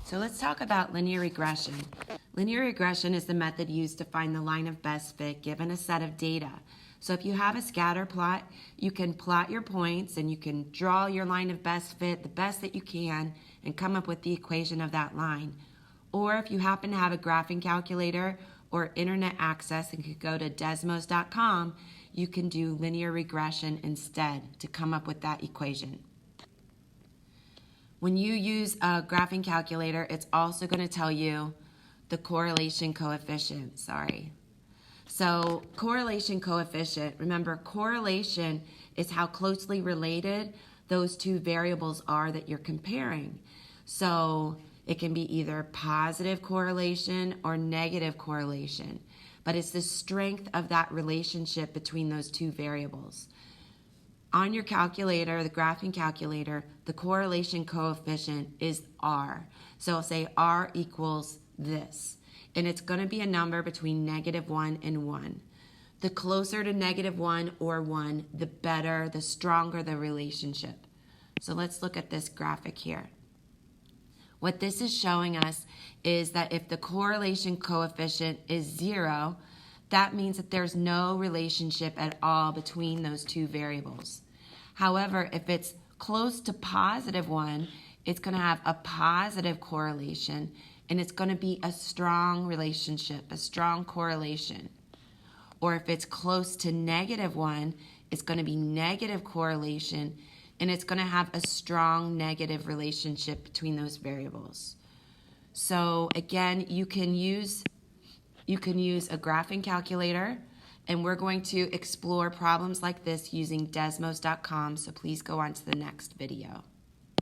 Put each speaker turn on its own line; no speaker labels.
So let's talk about linear regression. Linear regression is the method used to find the line of best fit given a set of data. So if you have a scatter plot, you can plot your points and you can draw your line of best fit the best that you can and come up with the equation of that line. Or if you happen to have a graphing calculator or internet access and could go to desmos.com, you can do linear regression instead to come up with that equation. When you use a graphing calculator, it's also going to tell you the correlation coefficient, So correlation coefficient, remember correlation is how closely related those two variables are that you're comparing. So it can be either positive correlation or negative correlation, but it's the strength of that relationship between those two variables. On your calculator, the graphing calculator, the correlation coefficient is R. So I'll say R equals this. And it's going to be a number between -1 and 1. The closer to -1 or 1, the better, the stronger the relationship. So let's look at this graphic here. What this is showing us is that if the correlation coefficient is 0, that means that there's no relationship at all between those two variables. However, if it's close to +1, it's going to have a positive correlation, and it's going to be a strong relationship, a strong correlation. Or if it's close to -1, it's going to be negative correlation, and it's going to have a strong negative relationship between those variables. So again, you can use a graphing calculator, and we're going to explore problems like this using desmos.com, so please go on to the next video.